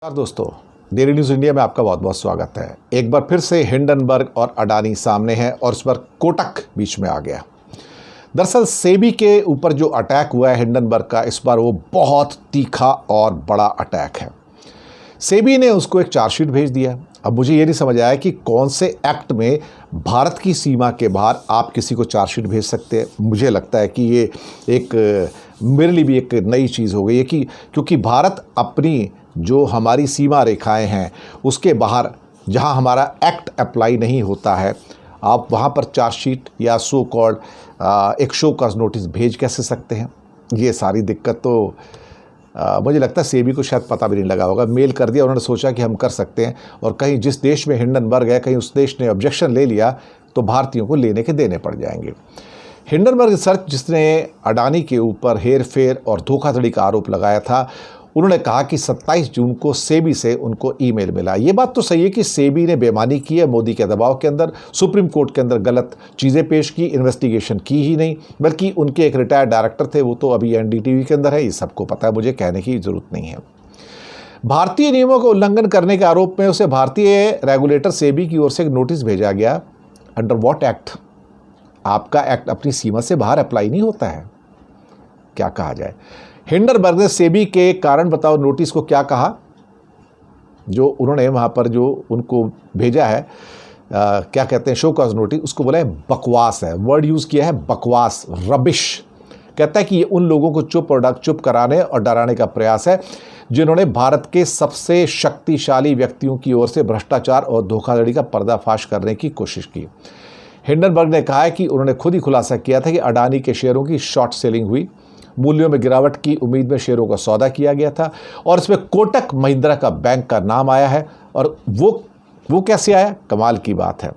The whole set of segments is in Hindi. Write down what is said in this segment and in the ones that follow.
नमस्कार दोस्तों, डेली न्यूज़ इंडिया में आपका बहुत बहुत स्वागत है। एक बार फिर से हिंडनबर्ग और अडानी सामने हैं और इस पर कोटक बीच में आ गया। दरअसल सेबी के ऊपर जो अटैक हुआ है हिंडनबर्ग का, इस बार वो बहुत तीखा और बड़ा अटैक है। सेबी ने उसको एक चार्जशीट भेज दिया। अब मुझे ये नहीं समझ आया कि कौन से एक्ट में भारत की सीमा के बाहर आप किसी को चार्जशीट भेज सकते हैं। मुझे लगता है कि ये एक मेरे लिए भी एक नई चीज़ हो गई है कि क्योंकि भारत अपनी जो हमारी सीमा रेखाएं हैं उसके बाहर जहां हमारा एक्ट अप्लाई नहीं होता है, आप वहां पर चार्जशीट या सो कॉल्ड एक शो कॉज नोटिस भेज कैसे सकते हैं। ये सारी दिक्कत तो मुझे लगता है सेबी को शायद पता भी नहीं लगा होगा। मेल कर दिया, उन्होंने सोचा कि हम कर सकते हैं, और कहीं जिस देश में हिंडनबर्ग है कहीं उस देश ने ऑब्जेक्शन ले लिया तो भारतीयों को लेने के देने पड़ जाएंगे। हिंडनबर्ग रिसर्च जिसने अडानी के ऊपर हेर फेर और धोखाधड़ी का आरोप लगाया था, उन्होंने कहा कि 27 जून को सेबी से उनको ईमेल मिला। ये बात तो सही है कि सेबी ने बेईमानी की है, मोदी के दबाव के अंदर सुप्रीम कोर्ट के अंदर गलत चीज़ें पेश की, इन्वेस्टिगेशन की ही नहीं, बल्कि उनके एक रिटायर्ड डायरेक्टर थे, वो तो अभी एनडीटीवी के अंदर है, ये सबको पता है, मुझे कहने की ज़रूरत नहीं है। भारतीय नियमों का उल्लंघन करने के आरोप में उसे भारतीय रेगुलेटर सेबी की ओर से एक नोटिस भेजा गया। Under what act? आपका एक्ट अपनी सीमा से बाहर अप्लाई नहीं होता है, क्या कहा जाए। हिंडनबर्ग ने सेबी के कारण बताओ नोटिस को क्या कहा, जो उन्होंने वहाँ पर जो उनको भेजा है, क्या कहते हैं, शो कॉज नोटिस, उसको बोला है बकवास है। वर्ड यूज़ किया है बकवास, रबिश। कहता है कि ये उन लोगों को चुप कराने और डराने का प्रयास है जिन्होंने भारत के सबसे शक्तिशाली व्यक्तियों की ओर से भ्रष्टाचार और धोखाधड़ी का पर्दाफाश करने की कोशिश की। हिंडनबर्ग ने कहा है कि उन्होंने खुद ही खुलासा किया था कि अडानी के शेयरों की शॉर्ट सेलिंग हुई, मूल्यों में गिरावट की उम्मीद में शेयरों का सौदा किया गया था, और इसमें कोटक महिंद्रा का बैंक का नाम आया है। और वो कैसे आया, कमाल की बात है।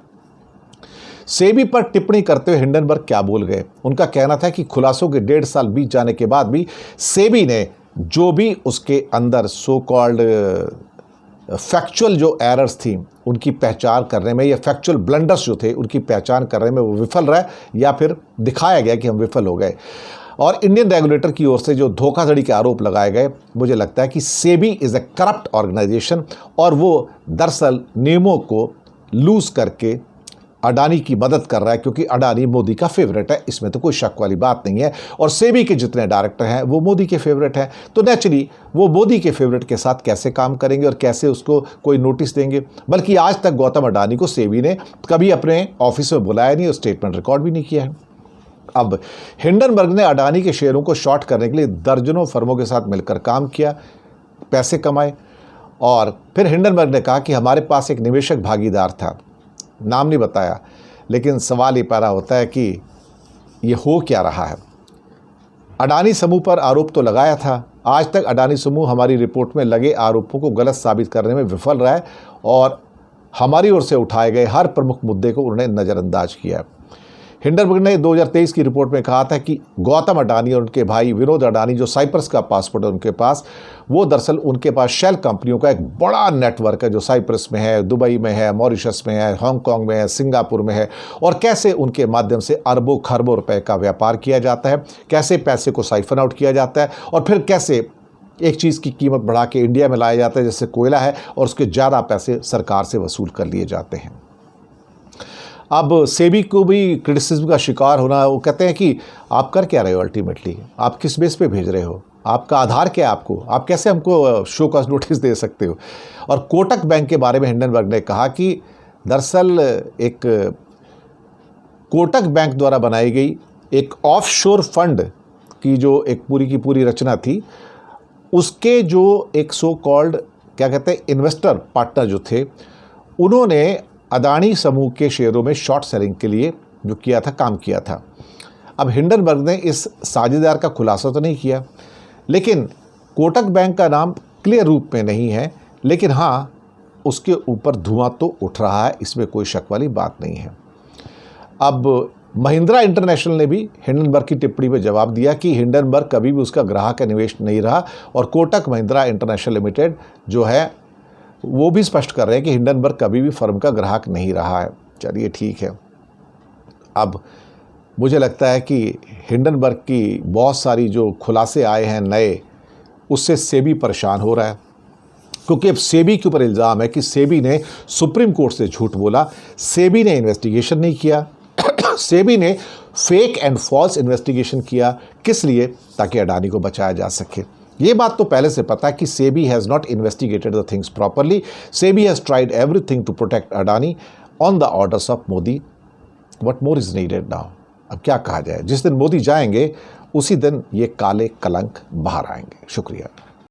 सेबी पर टिप्पणी करते हुए हिंडनबर्ग क्या बोल गए। उनका कहना था कि खुलासों के 1.5 साल बीत जाने के बाद भी सेबी ने जो भी उसके अंदर सो कॉल्ड फैक्चुअल जो एरर्स थी उनकी पहचान करने में, या फैक्चुअल ब्लंडर्स जो थे उनकी पहचान करने में वो विफल रहे, या फिर दिखाया गया कि हम विफल हो गए। और इंडियन रेगुलेटर की ओर से जो धोखाधड़ी के आरोप लगाए गए, मुझे लगता है कि SEBI is a corrupt organization, और वो दरअसल नियमों को लूज करके अडानी की मदद कर रहा है, क्योंकि अडानी मोदी का फेवरेट है, इसमें तो कोई शक वाली बात नहीं है। और सेबी के जितने डायरेक्टर हैं वो मोदी के फेवरेट हैं, तो नेचुरली वो मोदी के फेवरेट के साथ कैसे काम करेंगे और कैसे उसको कोई नोटिस देंगे। बल्कि आज तक गौतम अडानी को सेबी ने कभी अपने ऑफिस में बुलाया नहीं और स्टेटमेंट रिकॉर्ड भी नहीं किया है। अब हिंडनबर्ग ने अडानी के शेयरों को शॉर्ट करने के लिए दर्जनों फर्मों के साथ मिलकर काम किया, पैसे कमाए, और फिर हिंडनबर्ग ने कहा कि हमारे पास एक निवेशक भागीदार था, नाम नहीं बताया, लेकिन सवाल ये पैदा होता है कि ये हो क्या रहा है। अडानी समूह पर आरोप तो लगाया था, आज तक अडानी समूह हमारी रिपोर्ट में लगे आरोपों को गलत साबित करने में विफल रहा है, और हमारी ओर से उठाए गए हर प्रमुख मुद्दे को उन्होंने नज़रअंदाज किया। हिंडनबर्ग ने 2023 की रिपोर्ट में कहा था कि गौतम अडानी और उनके भाई विनोद अडानी, जो साइप्रस का पासपोर्ट है उनके पास, वो दरअसल उनके पास शेल कंपनियों का एक बड़ा नेटवर्क है जो साइप्रस में है, दुबई में है, मॉरिशस में है, हांगकांग में है, सिंगापुर में है, और कैसे उनके माध्यम से अरबों खरबों रुपए का व्यापार किया जाता है, कैसे पैसे को साइफन आउट किया जाता है, और फिर कैसे एक चीज़ की कीमत बढ़ा के इंडिया में लाया जाता है, जैसे कोयला है, और उसके ज़्यादा पैसे सरकार से वसूल कर लिए जाते हैं। अब सेबी को भी क्रिटिसिज्म का शिकार होना, वो कहते हैं कि आप कर क्या रहे हो, अल्टीमेटली आप किस बेस पे भेज रहे हो, आपका आधार क्या है, आपको आप कैसे हमको शो कॉज नोटिस दे सकते हो। और कोटक बैंक के बारे में हिंडनबर्ग ने कहा कि दरअसल एक कोटक बैंक द्वारा बनाई गई एक ऑफशोर फंड की जो एक पूरी की पूरी रचना थी, उसके जो एक सो कॉल्ड क्या कहते हैं इन्वेस्टर पार्टनर जो थे, उन्होंने अडानी समूह के शेयरों में शॉर्ट सेलिंग के लिए जो किया था, काम किया था। अब हिंडनबर्ग ने इस साझेदार का खुलासा तो नहीं किया, लेकिन कोटक बैंक का नाम क्लियर रूप में नहीं है, लेकिन हाँ उसके ऊपर धुआं तो उठ रहा है, इसमें कोई शक वाली बात नहीं है। अब महिंद्रा इंटरनेशनल ने भी हिंडनबर्ग की टिप्पणी पर जवाब दिया कि हिंडनबर्ग कभी भी उसका ग्राहक का निवेश नहीं रहा, और कोटक महिंद्रा इंटरनेशनल लिमिटेड जो है वो भी स्पष्ट कर रहे हैं कि हिंडनबर्ग कभी भी फर्म का ग्राहक नहीं रहा है। चलिए ठीक है। अब मुझे लगता है कि हिंडनबर्ग की बहुत सारी जो खुलासे आए हैं नए, उससे सेबी परेशान हो रहा है। क्योंकि अब सेबी के ऊपर इल्ज़ाम है कि सेबी ने सुप्रीम कोर्ट से झूठ बोला, सेबी ने इन्वेस्टिगेशन नहीं किया, सेबी ने फेक एंड फॉल्स इन्वेस्टिगेशन किया। किस लिए? ताकि अडानी को बचाया जा सके। ये बात तो पहले से पता है कि SEBI has not investigated the things properly. SEBI has tried everything to protect Adani on the orders of Modi. What more is needed now? अब क्या कहा जाए, जिस दिन मोदी जाएंगे उसी दिन ये काले कलंक बाहर आएंगे। शुक्रिया।